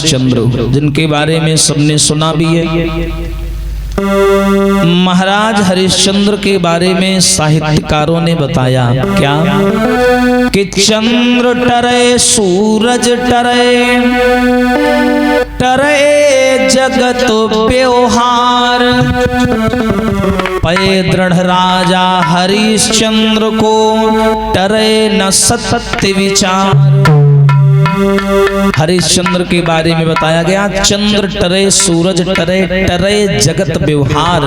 हरिश्चंद्र, जिनके बारे में सबने सुना भी है। महाराज हरिश्चंद्र के बारे में साहित्यकारों ने बताया क्या कि चंद्र टरे सूरज टरे, टरे जगत व्यवहार, पय दृढ़ राजा हरिश्चंद्र को टरे न सत्य विचार। हरिश्चंद्र के बारे में बताया गया चंद्र टरे सूरज टरे, टरे जगत व्यवहार,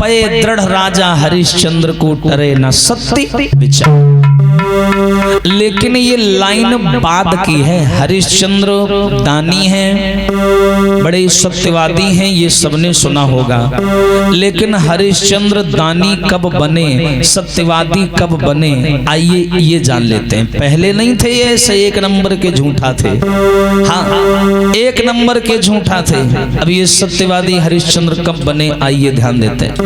पय दृढ़ राजा हरिश्चंद्र को टरे न सत्य विचार। लेकिन ये लाइन बाद की है। हरिश्चंद्र दानी हैं, बड़े सत्यवादी हैं, ये सबने सुना होगा। लेकिन हरिश्चंद्र दानी कब बने, सत्यवादी कब बने, आइए ये जान लेते हैं। पहले नहीं थे ये, ऐसे एक नंबर के झूठा थे। हाँ, एक नंबर के झूठा थे। अब ये सत्यवादी हरिश्चंद्र कब बने, आइए ध्यान देते हैं।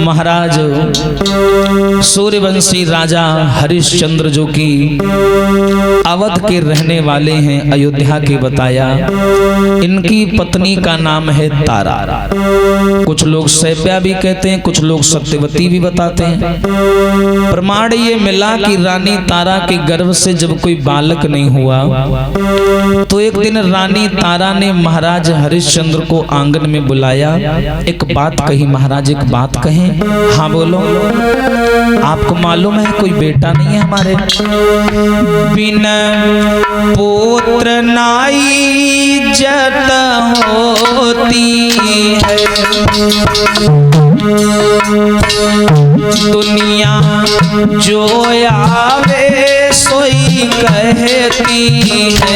महाराज सूर्यवंशी राजा हरिश्चंद्र जो कि अवध के रहने वाले हैं, अयोध्या के, बताया इनकी पत्नी का नाम है तारा। कुछ लोग सैप्या भी कहते हैं, कुछ लोग सत्यवती भी बताते हैं। प्रमाण ये मिला कि रानी तारा के गर्भ से जब कोई बालक नहीं हुआ तो एक दिन रानी तारा ने महाराज हरिश्चंद्र को आंगन में बुलाया। एक बात कही, महाराज एक बात कहें। हाँ बोलो। आपको मालूम है कोई बेटा नहीं है हमारे। बिना पुत्र नाई जत होती है, दुनिया जो आवे सोई कहती है।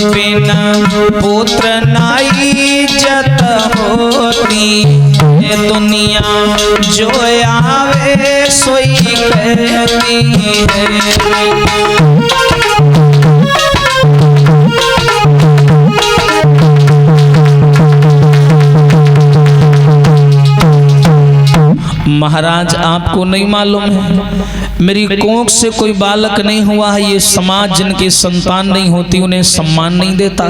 बिना पुत्र नाई जत होती, दुनिया जो आवे सोई कहती है। महाराज आपको नहीं मालूम है, मेरी कोख से कोई बालक नहीं हुआ है। ये समाज जिनकी संतान नहीं होती उन्हें सम्मान नहीं देता।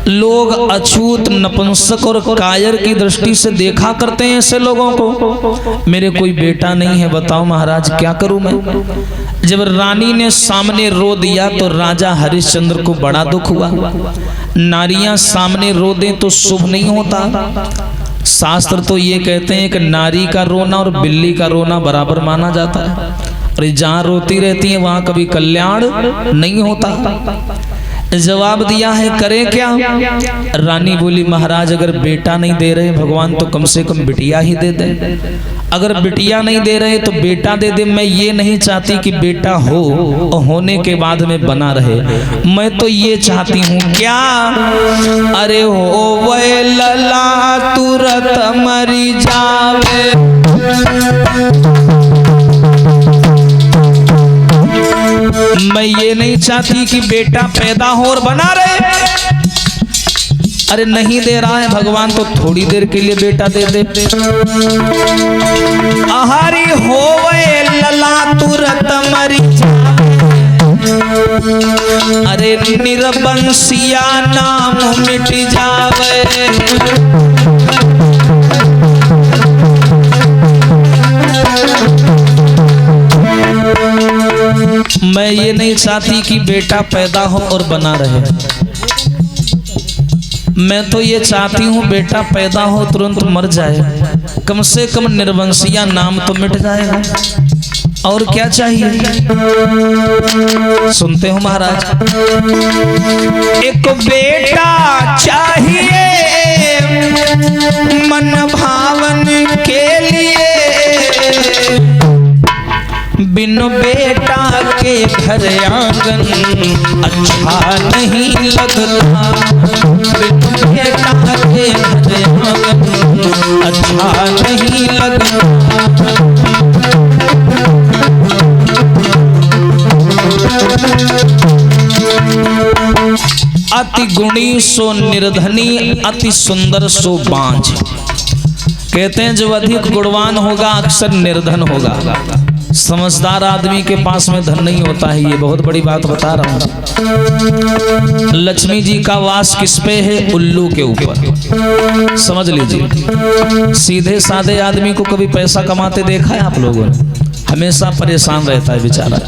लोग अछूत, नपुंसक और कायर की दृष्टि से देखा करते हैं ऐसे लोगों को। मेरे कोई बेटा नहीं है, बताओ महाराज क्या करूं मैं। जब रानी ने सामने रो दिया तो राजा हरिश्चंद्र को बड़ा दुख हुआ। नारियां सामने रो दें तो शुभ नहीं होता। शास्त्र तो ये कहते हैं कि नारी का रोना और बिल्ली का रोना बराबर माना जाता है, और जहाँ रोती रहती है वहां कभी कल्याण नहीं होता। जवाब दिया है, करें क्या। रानी बोली, महाराज अगर बेटा नहीं दे रहे भगवान तो कम से कम बिटिया ही दे दे। अगर बिटिया नहीं दे रहे तो बेटा दे दे। मैं ये नहीं चाहती कि बेटा हो और होने के बाद में बना रहे। मैं तो ये चाहती हूँ क्या, अरे हो वे लला तुरत मरी जावे, मैं ये नहीं चाहती कि बेटा पैदा हो और बना रहे। अरे नहीं दे रहा है भगवान तो थोड़ी देर के लिए बेटा दे दे। आहारी होवे लला तुरत मरी जावे, अरे निरबंसिया नाम मिट जावे। मैं ये नहीं चाहती कि बेटा पैदा हो और बना रहे। मैं तो ये चाहती हूँ बेटा पैदा हो तुरंत मर जाए, कम से कम निर्वंशिया नाम तो मिट जाएगा। और क्या चाहिए, सुनते हो महाराज। एक बेटा चाहिए मन भावन के लिए, बिन बेटा के घर आंगन अच्छा नहीं लगता। बिन बेटा के घर आंगन अच्छा नहीं लगता। अति गुणी सो निर्धनी, अति सुंदर सो बांझ। कहते हैं जो अधिक गुणवान होगा अक्सर निर्धन होगा। समझदार आदमी के पास में धन नहीं होता है, ये बहुत बड़ी बात बता रहा हूं। लक्ष्मी जी का वास किस पे है? उल्लू के ऊपर। समझ लीजिए, सीधे साधे आदमी को कभी पैसा कमाते देखा है आप लोगों ने? हमेशा परेशान रहता है बेचारा।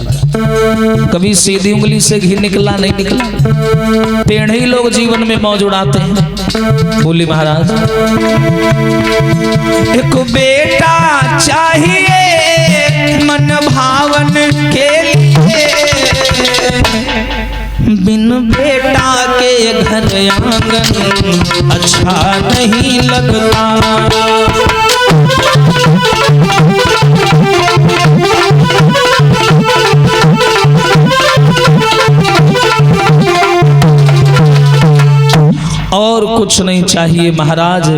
कभी सीधी उंगली से घी निकला नहीं निकला। टेढ़े ही लोग जीवन में मौज उड़ाते हैं। बोली महाराज, एक बेटा चाहिए मन भावन के लिए, बिन बेटा के घर आंगन अच्छा नहीं लगता। और कुछ नहीं चाहिए महाराज,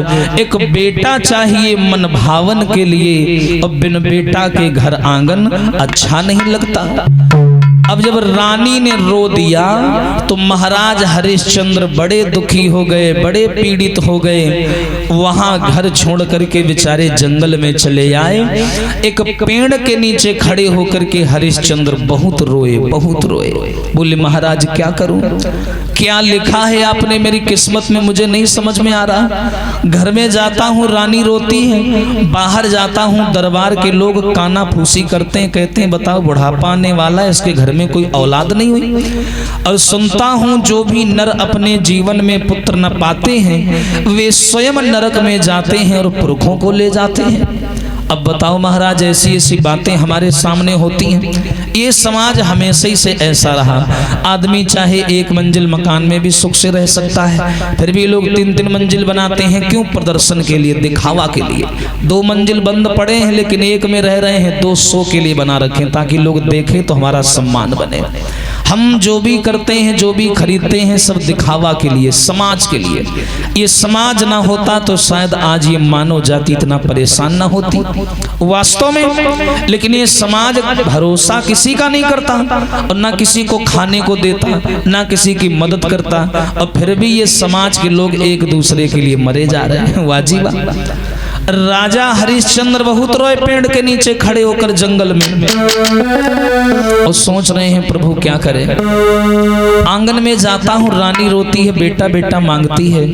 एक बेटा चाहिए मन भावन के लिए, और बिन बेटा के घर आंगन अच्छा नहीं लगता। अब जब रानी ने रो दिया तो महाराज हरिश्चंद्र बड़े दुखी हो गए, बड़े पीड़ित हो गए। वहां घर छोड़ करके बेचारे जंगल में चले आए। एक पेड़ के नीचे खड़े होकर के हरिश्चंद्र बहुत रोए, बहुत रोए। बोले महाराज क्या करूं, क्या लिखा है आपने मेरी किस्मत में मुझे नहीं समझ में आ रहा। घर में जाता हूँ रानी रोती है, बाहर जाता हूँ दरबार के लोग काना फूसी करते हैं, कहते हैं बताओ बुढ़ापा आने वाला है, इसके घर में कोई औलाद नहीं हुई। और सुनता हूँ जो भी नर अपने जीवन में पुत्र न पाते हैं वे स्वयं नरक में जाते हैं और पुरखों को ले जाते हैं। अब बताओ महाराज, ऐसी ऐसी बातें हमारे सामने होती हैं। ये समाज हमेशा ही से ऐसा रहा। आदमी चाहे एक मंजिल मकान में भी सुख से रह सकता है, फिर भी लोग 3-3 मंजिल बनाते हैं। क्यों? प्रदर्शन के लिए, दिखावा के लिए। 2 मंजिल बंद पड़े हैं लेकिन एक में रह रहे हैं, 200 के लिए बना रखें ताकि लोग देखें तो हमारा सम्मान बने। हम जो भी करते हैं, जो भी खरीदते हैं, सब दिखावा के लिए, समाज के लिए। ये समाज ना होता तो शायद आज ये मानव जाति इतना परेशान ना होती वास्तव में। लेकिन ये समाज भरोसा किसी का नहीं करता और ना किसी को खाने को देता, ना किसी की मदद करता, और फिर भी ये समाज के लोग एक दूसरे के लिए मरे जा रहे हैं। वाजिबा। राजा हरिश्चंद्र बहुत रोए पेड़ के नीचे खड़े होकर जंगल में, और सोच रहे हैं प्रभु क्या करें। आंगन में जाता हूँ, रानी रोती है, बेटा बेटा मांगती है।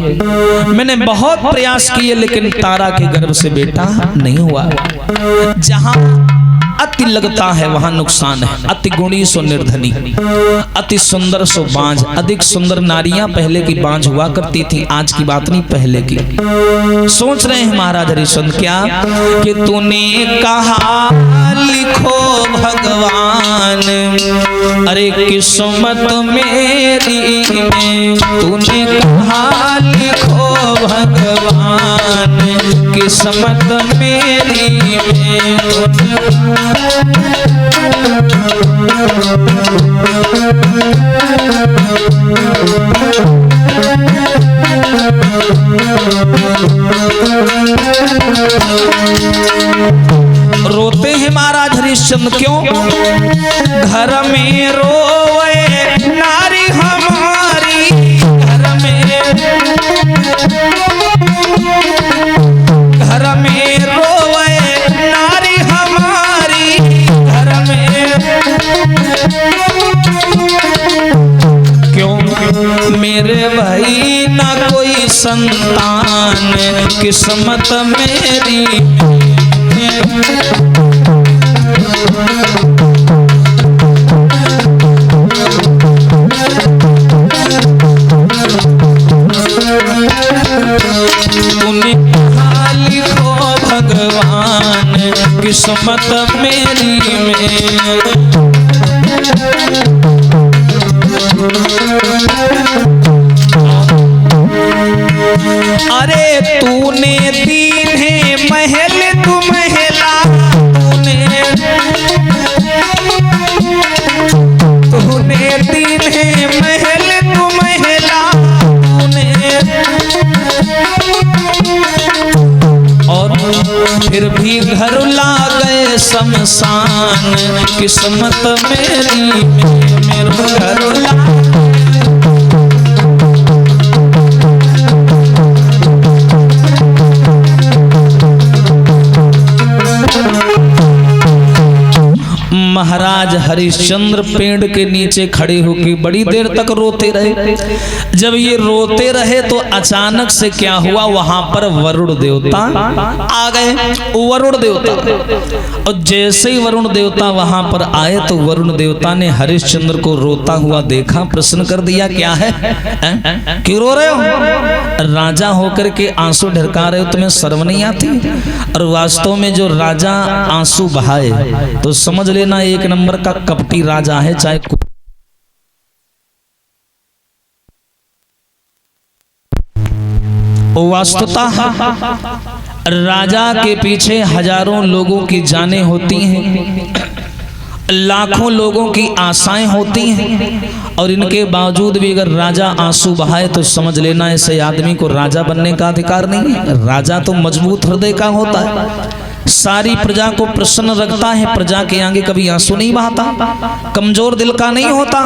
मैंने बहुत प्रयास किए लेकिन तारा के गर्भ से बेटा नहीं हुआ। जहां अति लगता है वहां नुकसान है। अति गुणी सो निर्धनी, अति सुंदर सो बांझ। अधिक सुंदर नारियां पहले की बांझ हुआ करती थी, आज की बात नहीं, पहले की। सोच रहे हैं महाराज हरिश्चंद्र क्या कि तूने कहा लिखो भगवान, अरे किस्मत मेरी में तूने कहा लिखो भगवान, किस्मत मेरी में। रोते हैं महाराज हरिश्चंद्र क्यों? घर में रोए नारी हमारी, घर में रोए नारी हमारी, घर में क्यों मेरे भाई ना कोई संतान, किस्मत मेरी। तूने कहा लिखो भगवान, किस्मत मेरी में। अरे तूने दीन है महल तू महिला, तूने दीन है महल तू महिला, और फिर भी घर ला गए शमशान, किस्मत मेरी में मेरा घर ला। महाराज हरिश्चंद्र पेड़ के नीचे खड़े होकर बड़ी देर तक रोते रहे। जब ये रोते रहे तो अचानक से क्या हुआ, वहां पर वरुण देवता आ गए। वरुण देवता, और जैसे ही वरुण देवता वहां पर आए तो वरुण देवता ने हरिश्चंद्र को रोता हुआ देखा, प्रश्न कर दिया क्या है, क्यों रो रहे हो? राजा होकर के आंसू ढरका रहे हो, तुम्हें शर्म नहीं आती? और वास्तव में जो राजा आंसू बहाए तो समझ लेना एक नंबर का कपटी राजा है। चाहे वास्तुतः राजा के पीछे हजारों लोगों की जानें होती हैं, लाखों लोगों की आशाएं होती हैं, और इनके बावजूद भी अगर राजा आंसू बहाए तो समझ लेना ऐसे आदमी को राजा बनने का अधिकार नहीं है। राजा तो मजबूत हृदय का होता है, सारी प्रजा को प्रसन्न रखता है, प्रजा के आगे कभी आंसू नहीं बहाता, कमजोर दिल का नहीं होता।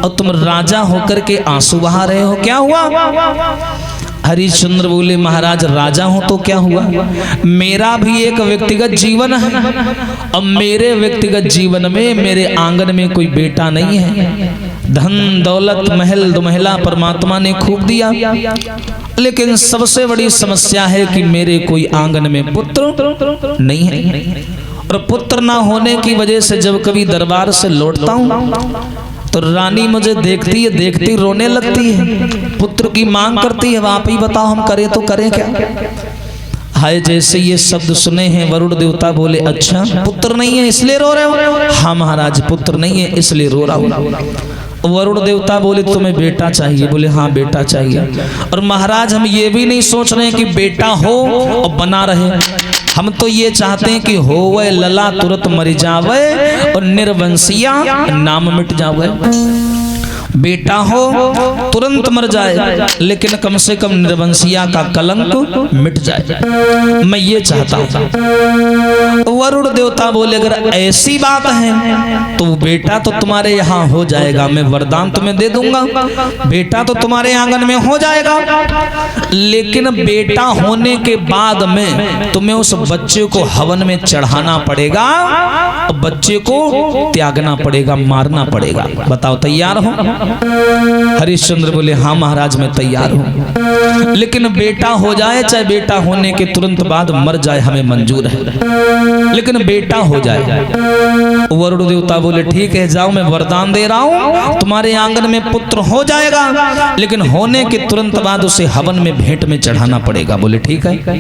और तुम राजा होकर के आंसू बहा रहे हो, क्या हुआ? हरिश्चंद्र बोले महाराज राजा हूं तो क्या हुआ, मेरा भी एक व्यक्तिगत जीवन है, और मेरे व्यक्तिगत जीवन में मेरे आंगन में कोई बेटा नहीं है। धन दौलत महल दुमहला परमात्मा ने खूब दिया, लेकिन सबसे बड़ी समस्या है कि मेरे कोई आंगन में पुत्र नहीं है। और पुत्र ना होने की वजह से जब कभी दरबार से लौटता हूं तो रानी मुझे देखती रोने लगती है, पुत्र की मांग करती है। आप ही बताओ हम करें तो करें क्या? हाय, जैसे ये शब्द सुने हैं वरुण देवता बोले अच्छा पुत्र नहीं है इसलिए रो रहे हो? हाँ महाराज पुत्र नहीं है इसलिए रो रहा हूँ। वरुण देवता बोले तुम्हें बेटा चाहिए? बोले हाँ बेटा चाहिए। और महाराज हम ये भी नहीं सोच रहे हैं कि बेटा हो और बना रहे, हम तो ये चाहते हैं कि होवे लला तुरंत मर जावे और निर्वंशिया नाम मिट जावे। बेटा हो तुरंत मर जाए, लेकिन कम से कम निर्वंशिया का कलंक मिट जाए, मैं ये चाहता हूँ। वरुण देवता बोले अगर ऐसी बात है तो बेटा तो तुम्हारे यहाँ हो जाएगा, मैं वरदान तुम्हें दे दूंगा, बेटा तो तुम्हारे आंगन में हो जाएगा, लेकिन बेटा होने के बाद में तुम्हें उस बच्चे को हवन में चढ़ाना पड़ेगा, बच्चे को त्यागना पड़ेगा, मारना पड़ेगा। बताओ तैयार हो? हरिश्चंद्र बोले हाँ महाराज मैं तैयार हूँ, लेकिन बेटा हो जाए चाहे बेटा होने के तुरंत बाद मर जाए हमें मंजूर है, लेकिन बेटा हो जाए। वरुण देवता बोले ठीक है जाओ, मैं वरदान दे रहा हूँ तुम्हारे आंगन में पुत्र हो जाएगा, लेकिन होने के तुरंत बाद उसे हवन में भेंट में चढ़ाना पड़ेगा। बोले ठीक है।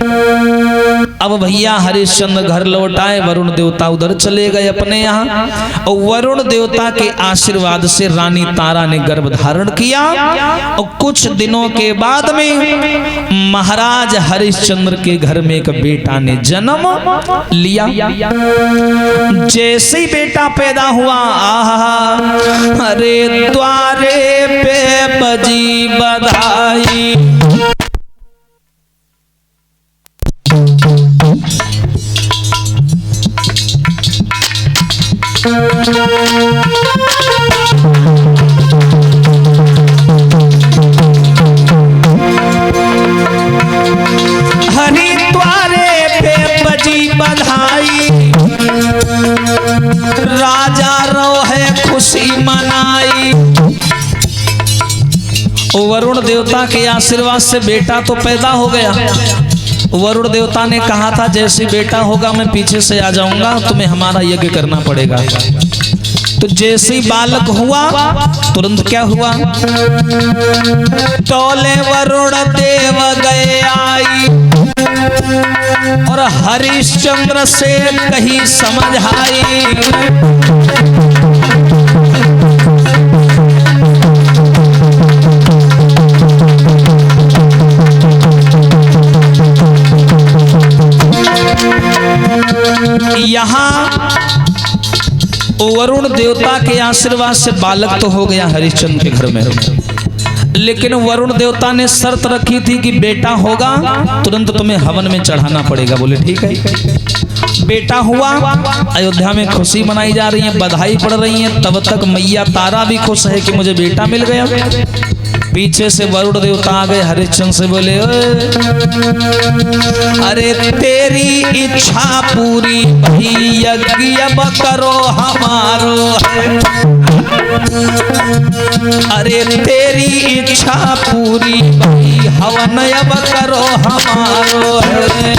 अब भैया हरिश्चंद्र घर लौट आए, वरुण देवता उधर चले गए अपने यहाँ, और वरुण देवता के आशीर्वाद से रानी तारा ने गर्भ धारण किया, और कुछ दिनों के बाद में महाराज हरिश्चंद्र के घर में एक बेटा ने जन्म लिया। जैसे ही बेटा पैदा हुआ, आहा अरे द्वारे पे बजी बधाई, राजा रो है खुशी मनाई। वरुण देवता के आशीर्वाद से बेटा तो पैदा हो गया। वरुण देवता ने कहा था जैसे बेटा होगा मैं पीछे से आ जाऊंगा, तुम्हें हमारा यज्ञ करना पड़ेगा। तो जैसे बालक हुआ तुरंत क्या हुआ, तोले वरुण देव गए आई, और हरिश्चंद्र से कहीं समझ आई, यहाँ वरुण देवता के आशीर्वाद से बालक तो हो गया हरिश्चंद्र के घर में, लेकिन वरुण देवता ने शर्त रखी थी कि बेटा होगा तुरंत तुम्हें हवन में चढ़ाना पड़ेगा। बोले ठीक है। बेटा हुआ, अयोध्या में खुशी मनाई जा रही है, बधाई पड़ रही है। तब तक मैया तारा भी खुश है कि मुझे बेटा मिल गया। पीछे से वरुण देवता आ गए, हरिश्चंद्र से बोले अरे तेरी इच्छा पूरी भई यज्ञ अब करो हमारो है। अरे तेरी इच्छा पूरी भई हवन अब करो हमारो है।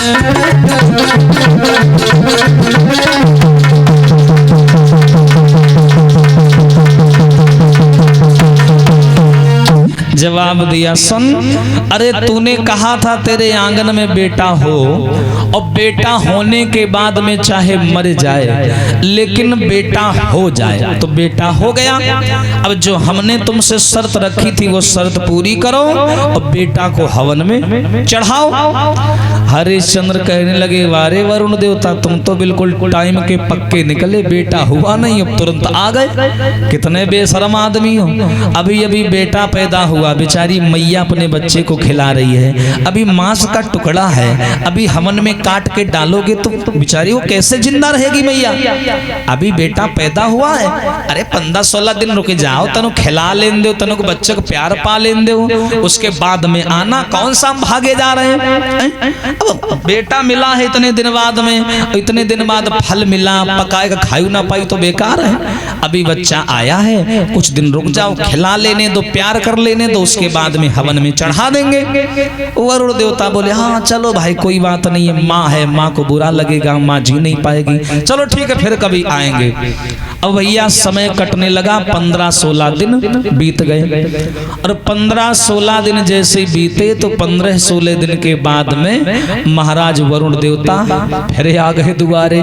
जवाब दिया, सुन, अरे तूने कहा था तेरे आंगन में बेटा हो, और बेटा होने के बाद में चाहे मर जाए लेकिन बेटा हो जाए, तो बेटा हो गया। अब जो हमने तुमसे शर्त रखी थी वो शर्त पूरी करो और बेटा को हवन में चढ़ाओ। हरिश्चंद्र कहने लगे, वारे वरुण देवता, तुम तो बिल्कुल टाइम के पक्के निकले, बेटा हुआ नहीं अब तुरंत आ गए, कितने बेशरम आदमी हो। अभी अभी बेटा पैदा हुआ, बेचारी मैया अपने बच्चे को खिला रही है, अभी मांस का टुकड़ा है, अभी हवन में काट के डालोगे तो बेचारी वो कैसे जिंदा रहेगी मैया। अभी बेटा पैदा हुआ है, अरे 15-16 दिन रुके जाओ, तनु खिला लेन दो, तनु को बच्चे को प्यार पा लेन दो, उसके बाद में आना, कौन सा हम भागे जा रहे हैं। अब बेटा मिला है इतने दिन बाद में, इतने दिन बाद फल मिला, पकाएगा खायू ना पाई तो बेकार है। अभी बच्चा आया है, कुछ दिन रुक जाओ, खिला लेने दो, प्यार कर लेने दो, उसके बाद में हवन में चढ़ा देंगे। वरुण देवता बोले, हाँ चलो भाई कोई बात नहीं है, माँ है, माँ को बुरा लगेगा, माँ जी नहीं पाएगी, चलो ठीक है फिर कभी आएंगे। अब भैया समय कटने लगा, 15-16 दिन बीत गए, और 15-16 दिन जैसे बीते तो 15-16 दिन के बाद में महाराज वरुण देवता फिर आ गए दुआरे,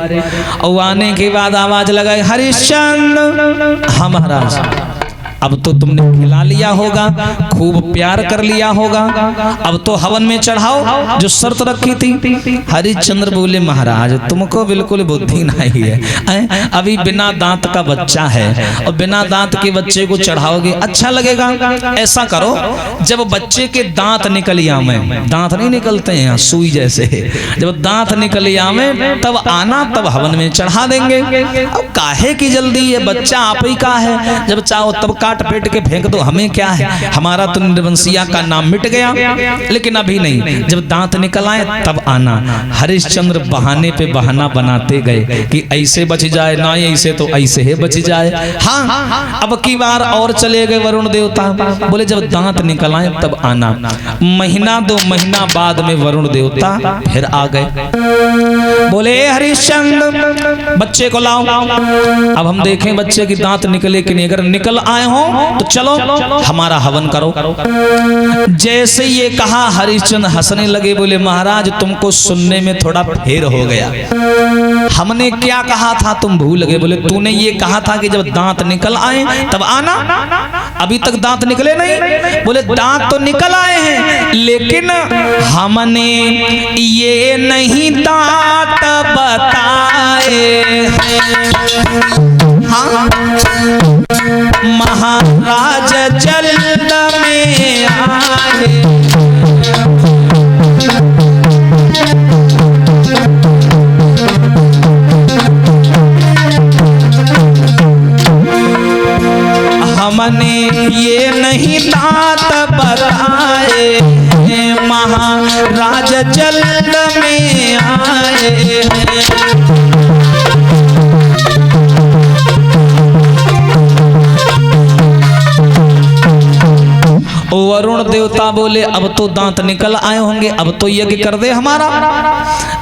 और आने के बाद आवाज लगाए, हरिश्चंद्र, हाँ महाराज, अब तो तुमने खिला लिया होगा, खूब प्यार कर लिया होगा, अब तो हवन में चढ़ाओ जो शर्त रखी थी। हरिश्चंद्र बोले, महाराज तुमको बिल्कुल बुद्धि नहीं है, अभी बिना दांत का बच्चा है और बिना दांत के बच्चे को चढ़ाओगे अच्छा लगेगा। ऐसा करो, जब बच्चे के दांत निकल आवे, दांत नहीं निकलते हैं सुई जैसे, जब दांत निकल आवे तब आना, तब हवन में चढ़ा देंगे। अब काहे की जल्दी है, बच्चा आप ही का है, जब चाहो तब काट पेट के फेंक दो, हमें क्या है, हमारा तो निर्वंशिया का नाम मिट गया, लेकिन अभी नहीं, जब दांत निकल आए तब आना। हरिश्चंद्र बहाने पे बहाना बनाते गए कि ऐसे बच जाए ना, ऐसे तो ऐसे ही बच जाए। हाँ, अब की बार और चले गए वरुण देवता, बोले जब दांत निकल आए तब आना। महीना 2 महीना बाद में वरुण देवता फिर आ गए, बोले हरिश्चंद्र बच्चे को लाओ, अब हम देखें बच्चे की दांत निकले कि नहीं, अगर निकल आए हो तो चलो हमारा हवन करो। जैसे ये कहा हरिश्चंद्र हंसने लगे, बोले महाराज तुमको सुनने में थोड़ा फेर हो गया, हमने क्या कहा था तुम भूल गए। बोले तूने ये कहा था कि जब दांत निकल आए तब आना, अभी तक दांत निकले नहीं। बोले दांत तो निकल आए हैं, लेकिन हमने ये नहीं दांत बताए हाँ, महाराज जल्द में आए। हमने ये नहीं दांत बताए, महाराज जल्द में आए हैं। वरुण देवता बोले अब तो दांत निकल आए होंगे, अब तो यज्ञ कर दे हमारा।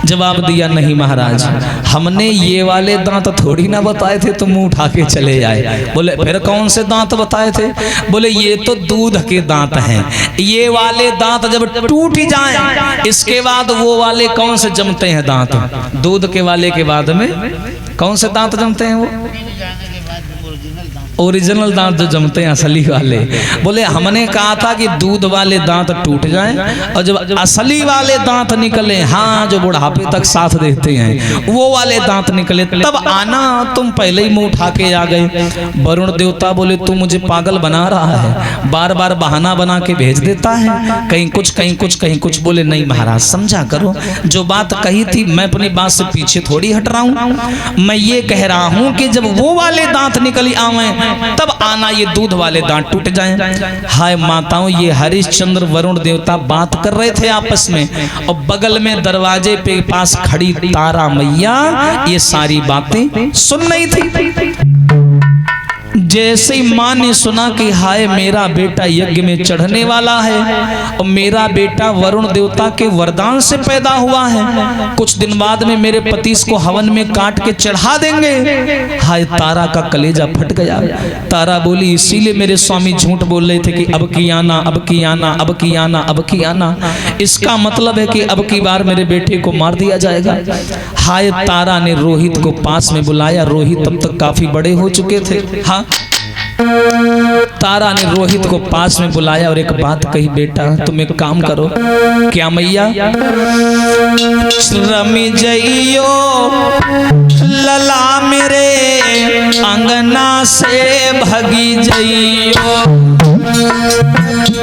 जवाब दिया नहीं महाराज, हमने ये वाले दांत थोड़ी ना बताए थे, तुम मुंह उठा के चले आए। बोले फिर कौन से दांत बताए थे? बोले ये तो दूध के दांत हैं, ये वाले दांत जब टूट जाएं इसके बाद वो वाले कौन से जमते हैं दांत? दूध के वाले के बाद में कौन से दांत जमते हैं? वो ओरिजिनल दांत जो जमते हैं असली वाले। बोले हमने कहा था कि दूध वाले दांत टूट जाएं और जब असली वाले दांत निकले, हाँ जो बुढ़ापे तक साथ देते हैं, वो वाले दांत निकले तब आना। तुम पहले ही मुंह उठा के आ गए। वरुण देवता बोले तू मुझे पागल बना रहा है, बार बार बहाना बना के भेज देता है, कहीं कुछ कहीं कुछ कहीं कुछ। बोले नहीं महाराज समझा करो, जो बात कही थी मैं अपनी बात से पीछे थोड़ी हट रहा हूँ। मैं ये कह रहा हूँ कि जब वो वाले दांत निकल आवे तब आना, ये दूध वाले दांत टूट जाएं। हाय माताओं, ये हरिश्चंद्र वरुण देवता बात कर रहे थे आपस में, और बगल में दरवाजे पे पास खड़ी तारा मैया ये सारी बातें सुन रही थी। जैसे ही माँ ने सुना कि हाय मेरा बेटा यज्ञ में चढ़ने वाला है और मेरा बेटा वरुण देवता के वरदान से पैदा हुआ है, कुछ दिन बाद में मेरे पति इसको हवन में काट के चढ़ा देंगे, हाय तारा का कलेजा फट गया। तारा बोली इसीलिए मेरे स्वामी झूठ बोल रहे थे कि अब की आना, अब की आना, अब की आना, अब की आना। इसका मतलब है कि अब की बार मेरे बेटे को मार दिया जाएगा। हाय तारा ने रोहित को पास में बुलाया। रोहित तब तक काफी बड़े हो चुके थे। हाँ, तारा ने रोहित को पास में बुलाया और एक बात कही, बेटा तुम एक काम करो। क्या मैया? रमी जइयो लला मेरे अंगना से भगी जइयो।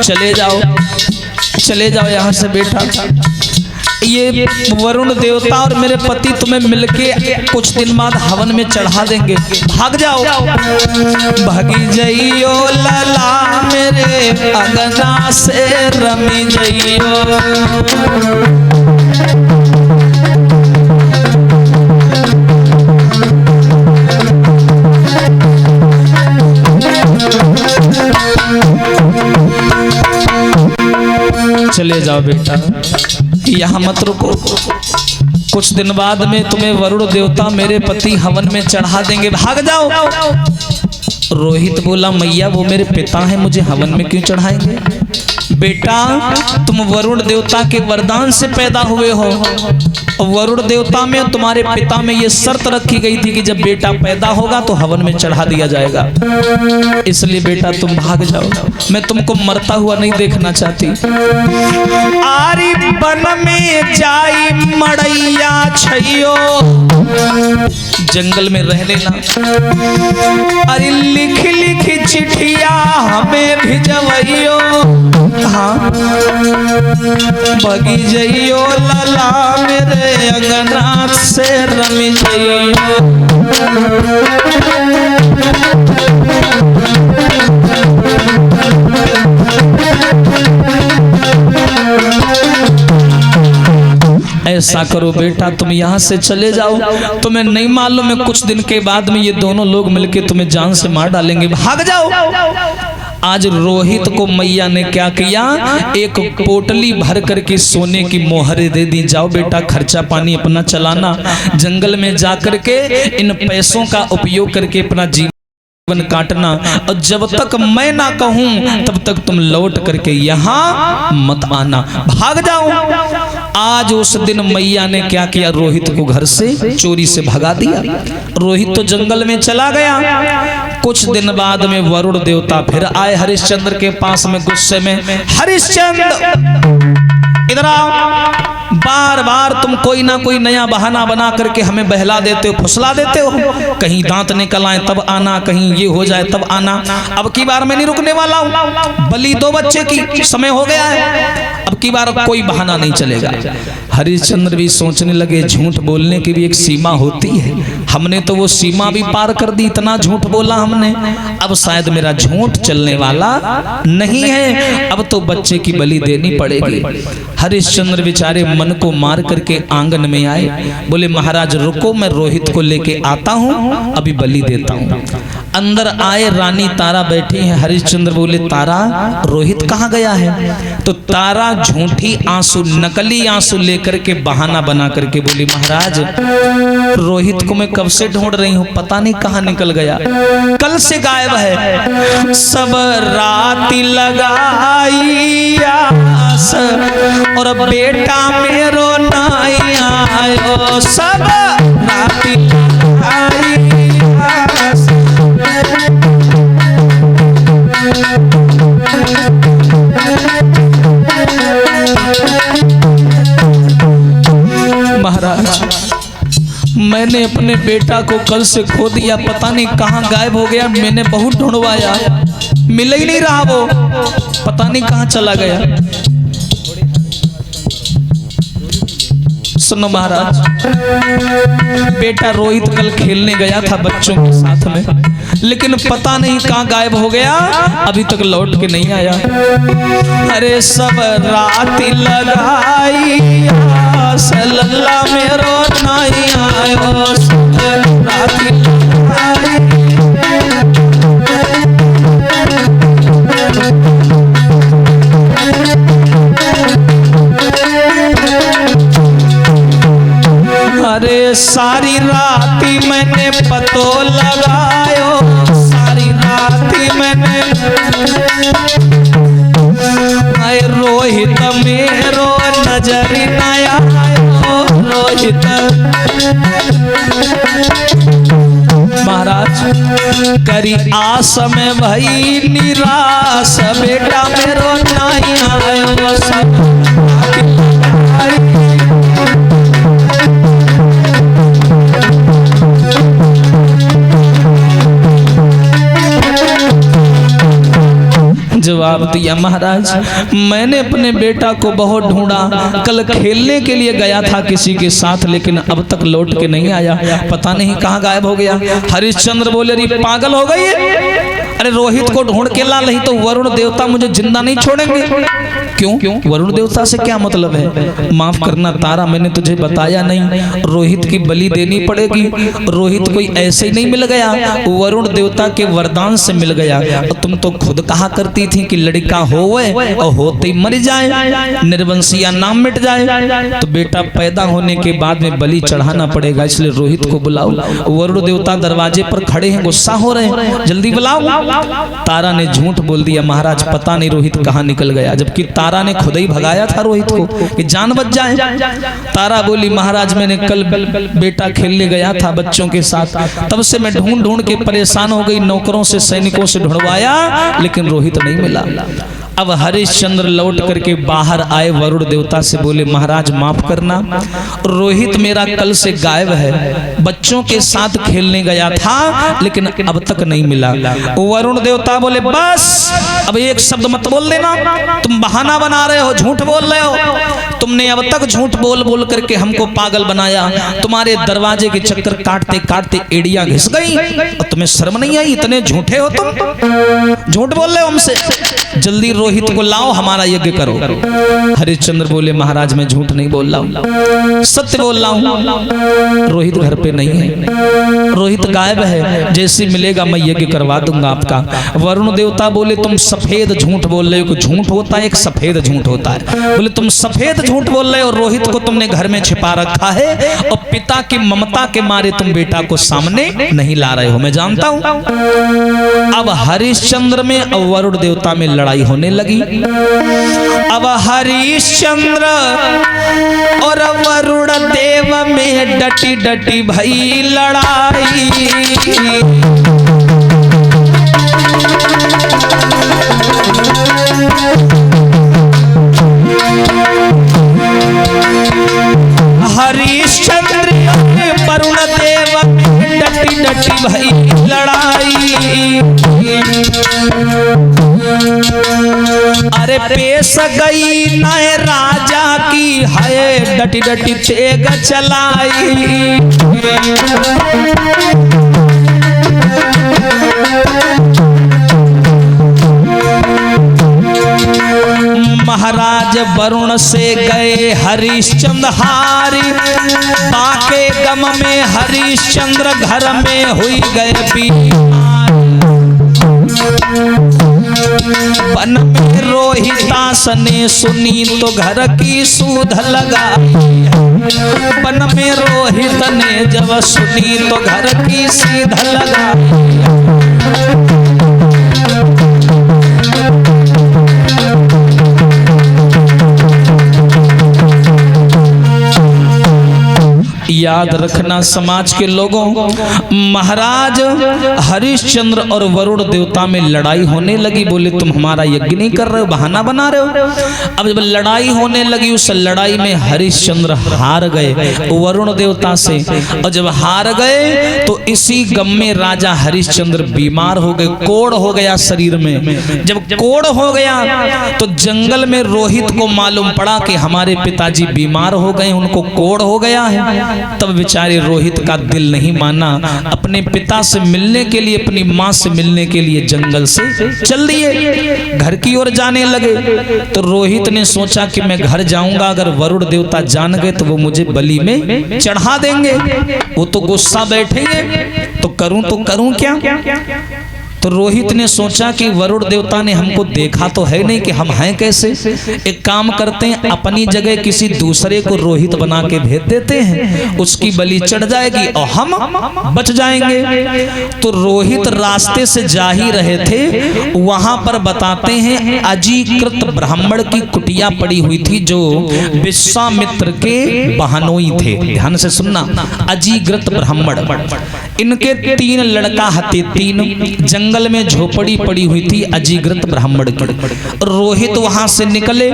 चले जाओ, चले जाओ यहाँ से बेटा। ये वरुण देवता और मेरे पति तुम्हें मिलके कुछ दिन बाद हवन में चढ़ा देंगे, भाग जाओ। भागी जइयो लला मेरे अंगना से रमी जइयो। चले जाओ बेटा, यहाँ मत रुको। कुछ दिन बाद में तुम्हें वरुण देवता मेरे पति हवन में चढ़ा देंगे, भाग जाओ। रोहित बोला मैया वो मेरे पिता हैं, मुझे हवन में क्यों चढ़ाएंगे? बेटा तुम वरुण देवता के वरदान से पैदा हुए हो, और वरुण देवता में तुम्हारे पिता में ये शर्त रखी गई थी कि जब बेटा पैदा होगा तो हवन में चढ़ा दिया जाएगा, इसलिए बेटा तुम भाग जाओ। मैं तुमको मरता हुआ नहीं देखना चाहती। आरी बन में जाई मड़ैया छैयो, जंगल में रह लेना। अरे लिख लिख चिट्ठिया हमें भिजवैयो। हाँ, भगी जइयो लला मेरे अंगना से रमी जइयो। ऐसा करो बेटा तुम यहाँ से चले जाओ, तुम्हें नहीं मालूम है कुछ दिन के बाद में ये दोनों लोग मिलके तुम्हें जान से मार डालेंगे, भाग जाओ। आज रोहित को मैया ने क्या किया, एक पोटली भर करके सोने की मोहरें दे दी, जाओ बेटा खर्चा पानी अपना चलाना, जंगल में जा करके इन पैसों का उपयोग करके अपना जीवन काटना, और जब तक मैं ना कहूं तब तक तुम लौट करके यहाँ मत आना, भाग जाओ। आज उस दिन मैया ने क्या किया, रोहित को घर से चोरी से भगा दिया। रोहित तो जंगल में चला गया। कुछ दिन बाद में वरुण देवता फिर आए हरिश्चंद्र के पास में गुस्से में, हरिश्चंद्र इधर आओ, बार बार तुम कोई ना कोई नया बहाना बना करके हमें बहला देते हो, फुसला देते हो। कहीं दांत निकल आए तब आना, कहीं ये हो जाए तब आना। अब की बार मैं नहीं रुकने वाला हूँ, बलि दो बच्चे की समय हो गया है, अब की बार कोई बहाना नहीं चलेगा। हरिश्चंद्र भी सोचने लगे झूठ बोलने की भी एक सीमा होती है, हमने तो वो सीमा भी पार कर दी, इतना झूठ बोला हमने, अब शायद मेरा झूठ चलने वाला नहीं है, अब तो बच्चे की बलि देनी पड़ेगी। हरिश्चंद्र बेचारे मन को मार करके आंगन में आए, बोले महाराज रुको, मैं रोहित को लेके आता हूँ, अभी बलि देता हूँ। अंदर आए, रानी तारा बैठी है। हरिश्चंद्र बोले तारा रोहित कहाँ गया है? तो तारा झूठी आंसू, नकली आंसू लेकर के बहाना बना करके बोली महाराज रोहित को मैं कब से ढूंढ रही हूँ, पता नहीं कहाँ निकल गया, कल से गायब है। सब राती लगाई आस और बेटा मेरो नहीं आयो, सब राती लगाई आस। महाराज मैंने अपने बेटा को कल से खो दिया, पता नहीं कहाँ गायब हो गया, मैंने बहुत ढूंढवाया, मिल ही नहीं रहा, वो पता नहीं कहाँ चला गया। सुनो महाराज, बेटा रोहित कल खेलने गया था बच्चों के साथ में, लेकिन पता नहीं कहाँ गायब हो गया, अभी तक लौट के नहीं आया। अरे सब रात लगाई सल्ला मेरो नहीं आयो, सब रात लगाई। अरे सारी राती मैंने पतो लगायो, सारी राती मैंने आए रोहित मेरो नजर न आयो, रोहित। महाराज करी आस में भई निराश, बेटा मेरो नहीं आयो, सब जवाब दिया, महाराज मैंने अपने बेटा को बहुत ढूंढा, कल खेलने के लिए गया था किसी के साथ, लेकिन अब तक लौट के नहीं आया, पता नहीं कहाँ गायब हो गया। हरिश्चंद्र बोले अरे पागल हो गई है, अरे रोहित को ढूंढ के ला, नहीं तो वरुण देवता मुझे जिंदा नहीं छोड़ेंगे। क्यों? वरुण देवता से क्या मतलब है? माफ करना तारा, मैंने तुझे बताया नहीं, रोहित की बलि देनी पड़ेगी। रोहित कोई ऐसे ही नहीं मिल गया, वरुण देवता के वरदान से मिल गया। और तुम तो खुद कहा करती थी कि लड़का होवे और होते ही मर जाए, निर्वंशिया नाम मिट जाए, तो बेटा पैदा होने के बाद में बलि चढ़ाना पड़ेगा, इसलिए रोहित को बुलाओ। वरुण देवता दरवाजे पर खड़े हैं, गुस्सा हो रहे हैं, जल्दी बुलाओ। तारा ने झूठ बोल दिया, महाराज पता नहीं रोहित कहाँ निकल गया, जबकि तारा ने खुद ही भगाया था रोहित को कि जान बच जाए। तारा बोली महाराज मैंने कल बेटा खेलने गया था बच्चों के साथ, तब से मैं ढूंढ ढूंढ के परेशान हो गई, नौकरों से सैनिकों से ढूंढवाया, लेकिन रोहित नहीं मिला। अब हरिश्चंद्र लौट करके बाहर आए, वरुण देवता से बोले महाराज माफ करना, रोहित मेरा कल से गायब है, बच्चों के साथ खेलने गया था लेकिन अब तक नहीं मिला। वरुण देवता बोले बस अब एक शब्द मत बोल देना, तुम बहाना बना रहे हो, झूठ बोल रहे हो, तुमने अब तक झूठ बोल बोल करके हमको पागल बनाया, तुम्हारे दरवाजे के चक्कर काटते काटते एड़ियां घिस गई और तुम्हें शर्म नहीं आई, इतने झूठे हो तुम, झूठ बोल रहे हो हमसे, जल्दी रोहित को लाओ, हमारा यज्ञ करो। हरिश्चंद्र बोले महाराज मैं झूठ नहीं बोल रहा हूँ, सत्य बोल रहा हूँ, रोहित घर पे नहीं है, रोहित गायब है, जैसे मिलेगा मैं यज्ञ करवा दूंगा आपका। वरुण देवता बोले तुम सफेद झूठ बोल रहे हो, झूठ होता है एक सफेद झूठ होता है, बोले तुम सफेद झूठ बोल रहे हो, रोहित को तुमने घर में छिपा रखा है और पिता की ममता के मारे तुम बेटा को सामने नहीं ला रहे हो, मैं जानता हूं। अब हरिश्चंद्र में और वरुण देवता में लड़ाई होने लगी। अब हरिश्चंद्र और वरुण देव में डटी डटी भई लड़ाई। हरिश्चंद्र वरुण देव में डटी डटी भई लड़ाई। अरे पेश गई नए राजा की है, डटी डटी तेग चलाई। महाराज वरुण से गए हरिश्चंद्र हारी, बाके गम में हरिश्चंद्र घर में हुई गए बीमार। वन में रोहितास ने सुनी तो घर की सूध लगाई, वन में रोहित ने जब सुनी तो घर की सीध लगाई। याद रखना समाज के लोगों, महाराज हरिश्चंद्र और वरुण देवता में लड़ाई होने लगी। बोले तुम हमारा यज्ञ नहीं कर रहे हो, बहाना बना रहे हो। अब जब लड़ाई होने लगी, उस लड़ाई में हरिश्चंद्र हार गए वरुण देवता से, और जब हार गए तो इसी गम में राजा हरिश्चंद्र बीमार हो गए, कोढ़ हो गया शरीर में। जब कोढ़ हो गया तो जंगल में रोहित को मालूम पड़ा कि हमारे पिताजी बीमार हो गए, उनको कोढ़ हो गया है। तब बेचारे रोहित का दिल नहीं माना, अपने पिता से मिलने के लिए, अपनी माँ से मिलने के लिए जंगल से चल दिए, घर की ओर जाने लगे। तो रोहित ने सोचा कि मैं घर जाऊंगा, अगर वरुण देवता जान गए तो वो मुझे बलि में चढ़ा देंगे, वो तो गुस्सा बैठेंगे, तो करूं क्या। तो रोहित ने सोचा कि वरुण देवता ने हमको देखा तो है नहीं कि हम हैं कैसे, एक काम करते हैं, अपनी जगह किसी दूसरे को रोहित बना के भेज देते हैं, उसकी बलि चढ़ जाएगी और हम बच जाएंगे। तो रोहित रास्ते से जा ही रहे थे, वहां पर बताते हैं अजीकृत ब्राह्मण की कुटिया पड़ी हुई थी जो विश्वामित्र के बहनोई थे। ध्यान से सुनना, अजीकृत ब्राह्मण, इनके 3 लड़का हते, 3 जंगल में झोपड़ी पड़ी हुई थी अजीकृत ब्राह्मण की। रोहित वहां से निकले,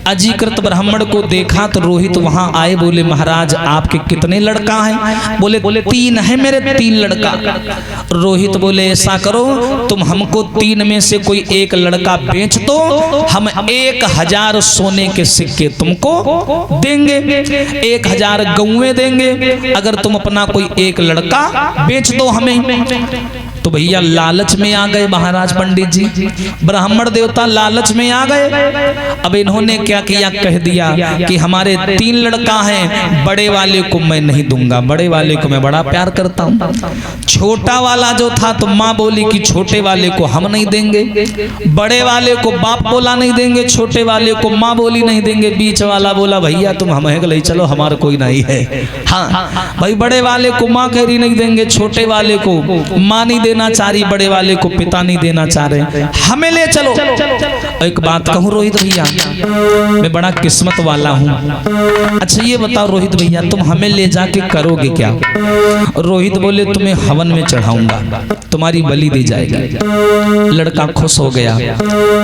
अजीकृत ब्राह्मण को देखा तो रोहित वहां आए, बोले महाराज आपके कितने लड़का हैं? बोले 3 है मेरे, 3 लड़का। रोहित बोले ऐसा करो, तुम हमको 3 में से कोई एक लड़का बेच दो, हम 1000 सोने के सिक्के तुमको देंगे, 1000 गौएं देंगे, अगर तुम अपना कोई एक लड़का बेच दो हमें। तो भैया लालच में आ गए महाराज पंडित जी, ब्राह्मण देवता लालच में आ गए। अब इन्होंने क्या किया, कह दिया कि हमारे 3 लड़का हैं, बड़े वाले को मैं नहीं दूंगा, बड़े वाले को मैं बड़ा प्यार करता हूँ। छोटा वाला जो था तो माँ बोली कि छोटे वाले को हम नहीं देंगे, बड़े वाले को बाप बोला नहीं देंगे, छोटे वाले को माँ बोली नहीं देंगे, बीच वाला बोला भैया तुम हम है चलो हमारा कोई नहीं है। हाँ भाई, बड़े वाले को माँ कह रही नहीं देंगे, छोटे वाले को माँ नहीं देना चाह रही, बड़े वाले को पिता नहीं देना चाह रहे, हमें ले चलो। एक बात कहूँ रोहित भैया, मैं बड़ा किस्मत वाला हूँ। अच्छा ये बताओ रोहित भैया, तुम हमें ले जाके करोगे क्या? रोहित बोले तुम्हें हवन में चढ़ाऊंगा, तुम्हारी बलि दी जाएगी। लड़का खुश हो गया,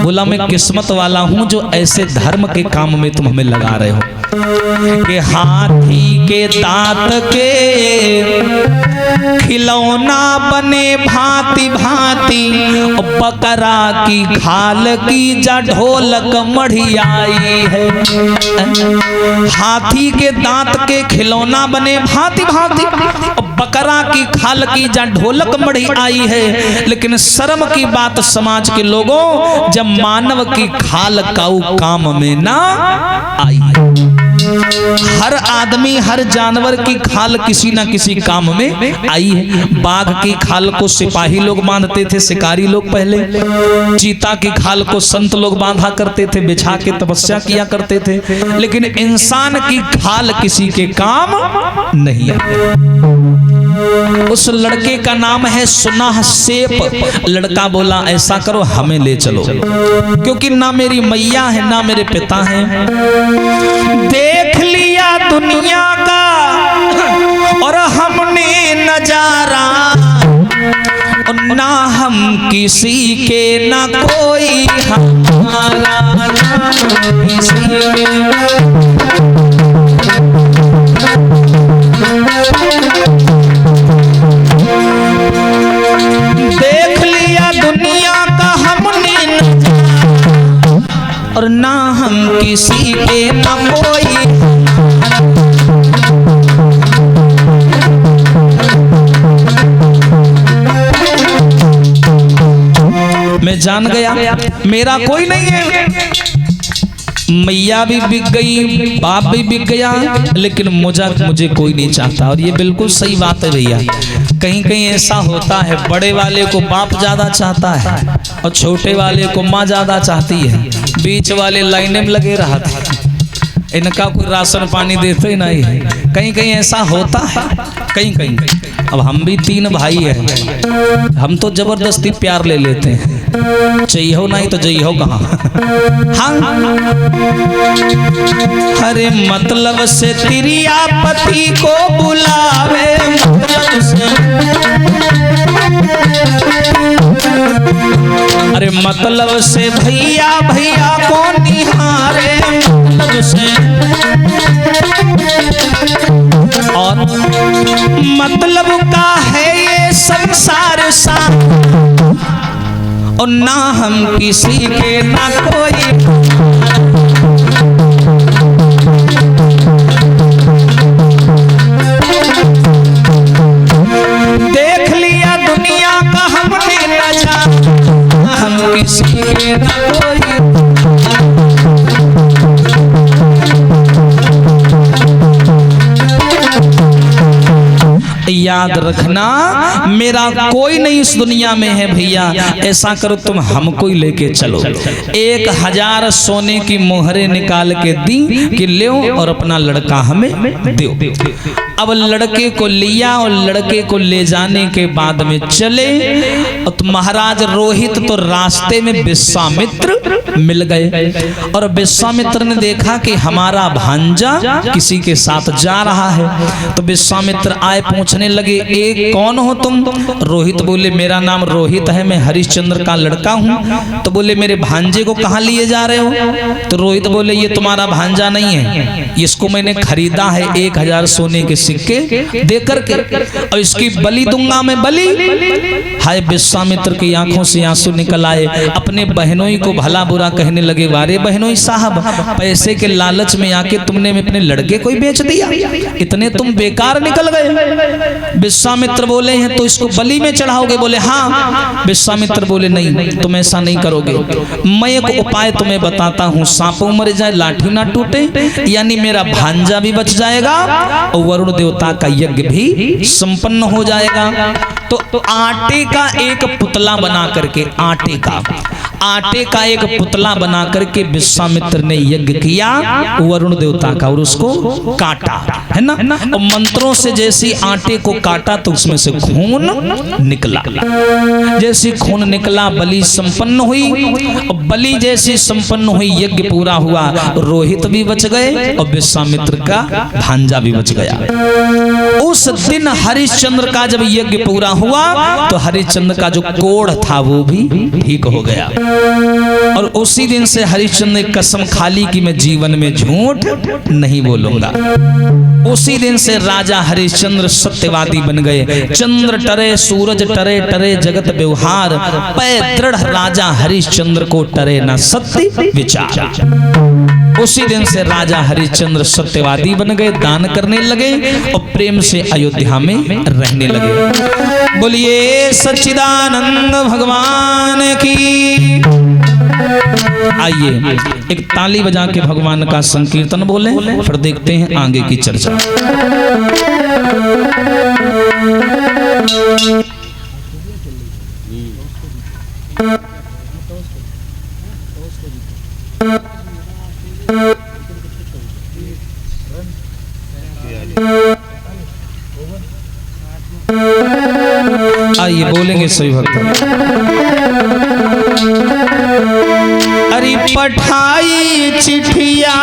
बोला मैं किस्मत वाला हूँ जो ऐसे धर्म के काम में तुम हमें लगा रहे हो। कि हाथी के दांत के खिलौना बने भांति भांति, बकरा की खाल की जा ढोलक मढ़ियाई है। हाथी के दांत के खिलौना बने भांति भांति, बकरा की खाल की जा ढोलक मढ़ी आई है। लेकिन शर्म की बात समाज के लोगों, जब मानव की खाल काऊ काम में ना आई। हर आदमी, हर जानवर की खाल किसी ना किसी काम में आई है। बाघ की खाल को सिपाही लोग बांधते थे, शिकारी लोग पहले। चीता की खाल को संत लोग बांधा करते थे, बिछा के तपस्या किया करते थे। लेकिन इंसान की खाल किसी के काम नहीं है। उस लड़के का नाम है सुनाह सेप। लड़का बोला ऐसा करो हमें ले चलो, क्योंकि ना मेरी मैया है ना मेरे पिता हैं। देख लिया दुनिया का और हमने नजारा, और ना हम किसी के ना कोई हमारा, देख लिया दुनिया का हमने और ना हम किसी के ना कोई। मैं जान गया मेरा कोई नहीं है। मैया भी बिक गई, बाप भी बिक गया, लेकिन मुझे कोई नहीं चाहता। और ये बिल्कुल सही बात है भैया। कहीं कहीं ऐसा होता है, बड़े वाले को बाप ज्यादा चाहता है और छोटे वाले को माँ ज्यादा चाहती है। बीच वाले लाइने में लगे रहते हैं, इनका कोई राशन पानी देते ही नहीं है। कहीं कहीं ऐसा होता है, कहीं कहीं। अब हम भी 3 भाई हैं, हम तो जबरदस्ती प्यार ले लेते हैं, चाहिए हो नहीं तो जई हो कहाँ। हाँ अरे मतलब से तिरिया पति को बुलावे, अरे मतलब से भैया भैया को निहारे, मतलब से और मतलब का है ये संसार सा, और ना हम किसी के ना कोई। याद रखना मेरा कोई नहीं इस दुनिया में है भैया, ऐसा करो तुम हमको ही लेके चलो। 1000 सोने की मोहरें निकाल के दी कि ले और अपना लड़का हमें दो। अब लड़के को लिया और लड़के को ले जाने के बाद में चले तो महाराज रोहित तो रास्ते में विश्वामित्र मिल गए और विश्वामित्र ने देखा कि हमारा भांजा किसी के साथ जा रहा है। तो विश्वामित्र आए, पूछने लगे एक कौन हो तुम? रोहित बोले मेरा नाम रोहित है, मैं हरिश्चंद्र का लड़का हूँ। तो बोले मेरे भांजे को कहाँ लिए जा रहे हो? तो रोहित बोले ये तुम्हारा भांजा नहीं है, इसको मैंने खरीदा है 1000 सोने के सिक्के दे करके और इसकी बलि दूंगा मैं बलि। हाय विश्वामित्र की आंखों से आंसू निकल आए, अपने बहनोई को भला बुरा कहने लगे, वारे बहनोई साहब पैसे के लालच में आके तुमने अपने लड़के को ही बेच दिया, इतने तुम बेकार निकल गए। विश्वामित्र बोले हैं तो इसको बलि में चढ़ाओगे? बोले हाँ। विश्वामित्र बोले नहीं तुम ऐसा नहीं करोगे, मैं एक उपाय तुम्हें बताता हूँ, सांपों मर जाए लाठी ना टूटे, यानी मेरा भांजा भी बच जाएगा और वरुण देवता का यज्ञ भी संपन्न हो जाएगा। तो आटे का एक पुतला बना करके, आटे का एक पुतला बना करके विश्वामित्र ने यज्ञ किया वरुण देवता का और उसको काटा, है ना। और मंत्रों से जैसे आटे को काटा तो उसमें से खून निकला, जैसे खून निकला बलि संपन्न हुई और बलि जैसी संपन्न हुई यज्ञ पूरा हुआ, रोहित भी बच गए और विश्वामित्र का भांजा भी बच गया। उस दिन हरिश्चंद्र का जब यज्ञ पूरा हुआ तो हरिश्चंद्र का जो कोढ़ था वो भी ठीक हो गया और उसी दिन से हरिश्चंद्र ने कसम खा ली कि मैं जीवन में झूठ नहीं बोलूंगा। उसी दिन से राजा हरिश्चंद्र सत्यवादी बन गए। चंद्र टरे सूरज टरे, टरे जगत व्यवहार, पै दृढ़ राजा हरिश्चंद्र को टरे न सत्य विचार। उसी दिन से राजा हरिश्चंद्र सत्यवादी बन गए, दान करने लगे और प्रेम से अयोध्या में रहने लगे। बोलिए सच्चिदानंद भगवान की। आइए एक ताली बजा के भगवान का संकीर्तन बोले, फिर देखते हैं आगे की चर्चा। आइए बोलेंगे सभी भक्त। अरे पठाई चिठिया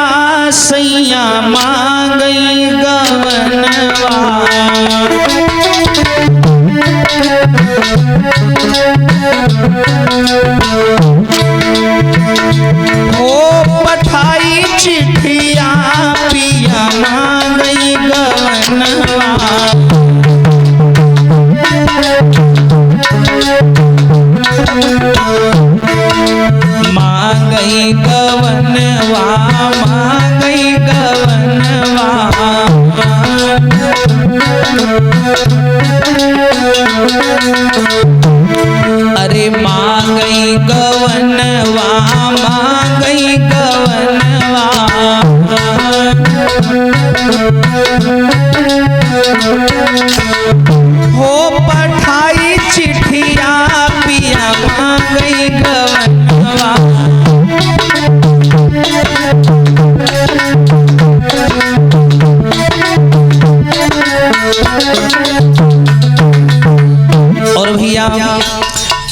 सैया मांगई गवनवा, ओ पठाई चिठिया पिया मांगई गवनवा, मांगई गवनवा, मांगई गवनवा, अरे मांगई गवनवा, मांगई गवनवा, हो पठाई चिठिया पिया मांगई गवनवा। और भैया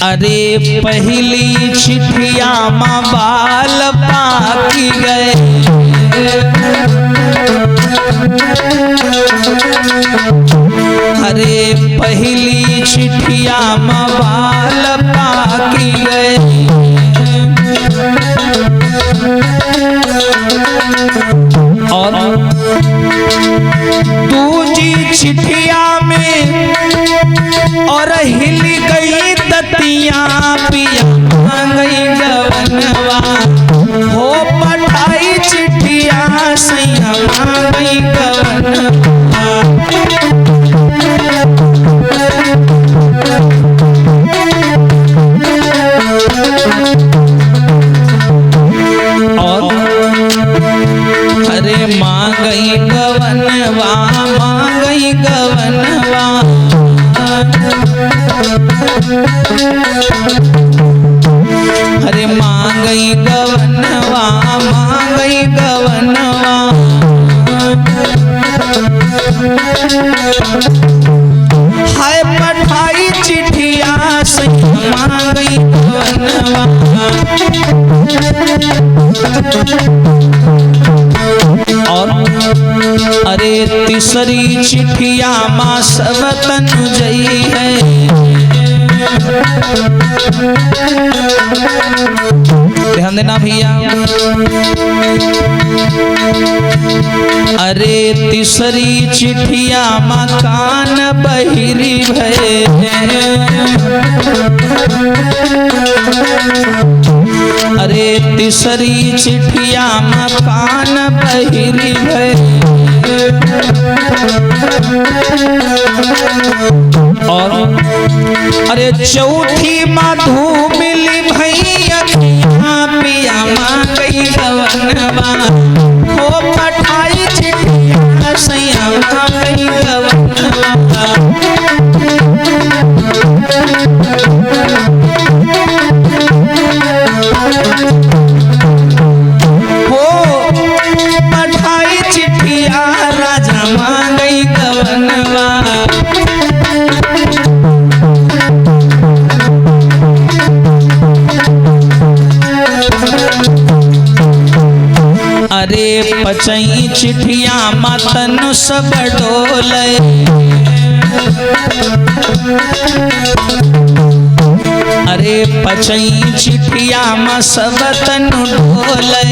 अरे पहली चिठिया माँ बाल पाकी गए, अरे पहली चिठिया माँ बाल पाकी गए, और दूजी चिठिया में और हिल गई ततिया पिया मांगई गवनवा, हो पठाई चिठिया सैया मांगई गवनवा। और अरे मांगई गवनवा, गवनवा मांगई गवनवा अरे मांगई गवनवा मांगई गवनवा हाय पठाई चिट्ठिया से मांगई गवनवा और अरे तीसरी चिट्ठिया माँ सब तनु जई है ध्यान देना भैया। अरे तीसरी चिट्ठिया माँ कान बहिरी भय अरे तीसरी चिट्ठिया माँ कान बहिरी भय और अरे चौथी मधु मिली भैया पिया मांगई गवनवा हो पठाई चिट्ठिया सैया मांगई गवनवा हो पठाई चिट्ठिया राजा मांगई गवनवा अरे पचई चिट्ठिया मतन सब डोले अरे पचई चिट्ठिया म सब तन डोले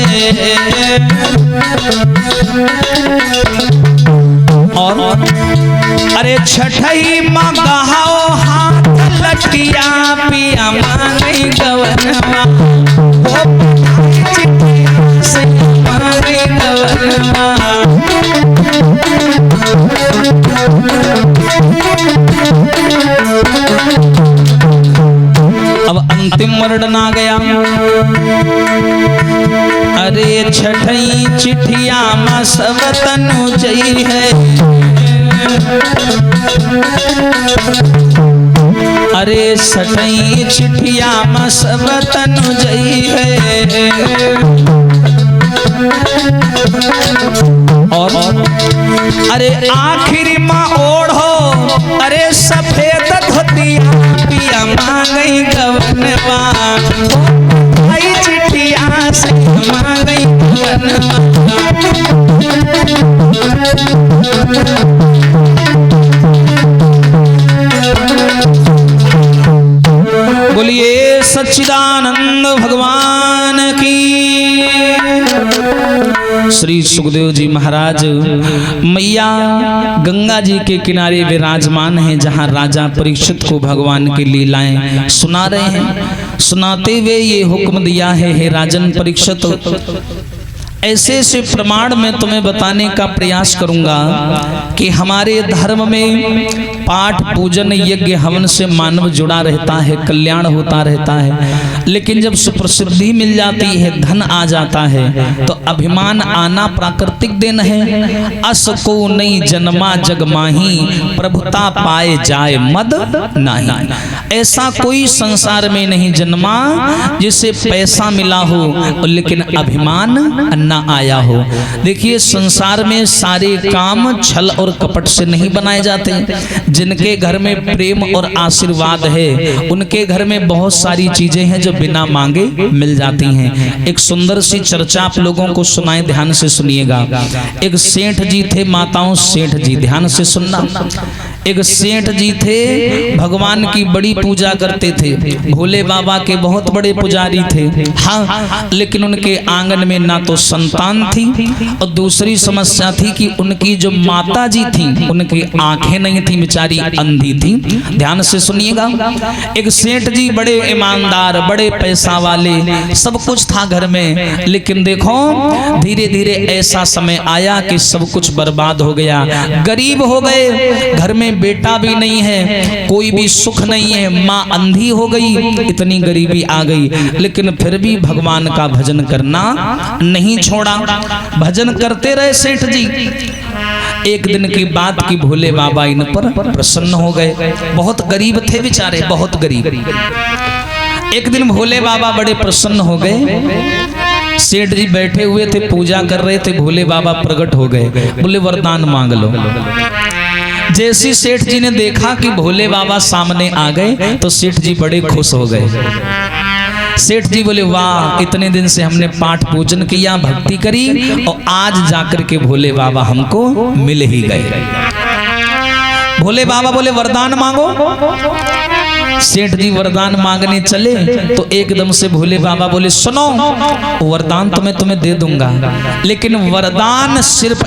और अरे छठई माँ गहाओ हाथ लटिया पिया मांगई गवनवा हो चिट्ठिया से मांगई गवनवा अब अंतिम वर्णन आ गया। अरे छठई चिट्ठिया माँ सब तनु जई है अरे छठई चिट्ठिया माँ सब तनु जई है और अरे आखिरी माँ ओढ़ो अरे सफेद धोतिया पिया मांगई गवनवा आई चिट्ठिया से मांगई गवनवा बोलिए सच्चिदानंद भगवान की। श्री सुखदेव जी महाराज मैया गंगा जी के किनारे विराजमान हैं, जहां राजा परीक्षित को भगवान की लीलाएं सुना रहे हैं। सुनाते हुए ये हुक्म दिया है, हे राजन परीक्षित, ऐसे ऐसे प्रमाण मैं तुम्हें बताने का प्रयास करूंगा कि हमारे धर्म में पाठ पूजन यज्ञ हवन से मानव जुड़ा रहता है, कल्याण होता रहता है, लेकिन जब सुप्रसिद्धि मिल जाती है, धन आ जाता है, तो अभिमान आना प्राकृतिक देन है। अस को नहीं जन्मा जग माही, प्रभुता पाए जाए मद नहीं। ऐसा कोई संसार में नहीं जन्मा जिसे पैसा मिला हो लेकिन अभिमान आया हो। देखिए संसार में सारे काम छल और कपट से नहीं बनाए जाते। जिनके घर में प्रेम और आशीर्वाद है उनके घर में बहुत सारी चीजें हैं जो बिना मांगे मिल जाती हैं। एक सुंदर सी चर्चा आप लोगों को सुनाए, ध्यान से सुनिएगा। एक सेठ जी थे, माताओं सेठ जी, ध्यान से सुनना। एक सेठ जी थे, भगवान की बड़ी पूजा करते थे, भोले बाबा के बहुत बड़े पुजारी थे। हाँ, लेकिन उनके आंगन में ना तो संतान थी और दूसरी समस्या थी कि उनकी जो माता जी थी उनकी आंखें नहीं थी, बेचारी अंधी थी। ध्यान से सुनिएगा। एक सेठ जी बड़े ईमानदार, बड़े पैसा वाले, सब कुछ था घर में, लेकिन देखो धीरे धीरे ऐसा समय आया कि सब कुछ बर्बाद हो गया, गरीब हो गए, घर में बेटा भी नहीं है, कोई भी सुख नहीं है, माँ अंधी हो गई, इतनी गरीबी आ गई, लेकिन फिर भी भगवान का भजन करना नहीं छोड़ा। भजन करते रहे सेठ जी। एक दिन की बात की भोले बाबा इन पर प्रसन्न हो गए। बहुत गरीब थे बेचारे, बहुत गरीब। एक दिन भोले बाबा बड़े प्रसन्न हो गए। सेठ जी बैठे हुए थे, पूजा कर रहे थे, भोले बाबा प्रकट हो गए, बोले वरदान मांग लो। जैसी सेठ जी ने देखा कि भोले बाबा सामने आ गए तो सेठ जी बड़े खुश हो गए। सेठ जी बोले वाह, इतने दिन से हमने पाठ पूजन किया, भक्ति करी, और आज जाकर के भोले बाबा हमको मिल ही गए। भोले बाबा बोले वरदान मांगो। सेठ जी वरदान मांगने चले तो एकदम से भोले बाबा बोले सुनो, वरदान तो मैं तुम्हें दे दूंगा, लेकिन वरदान सिर्फ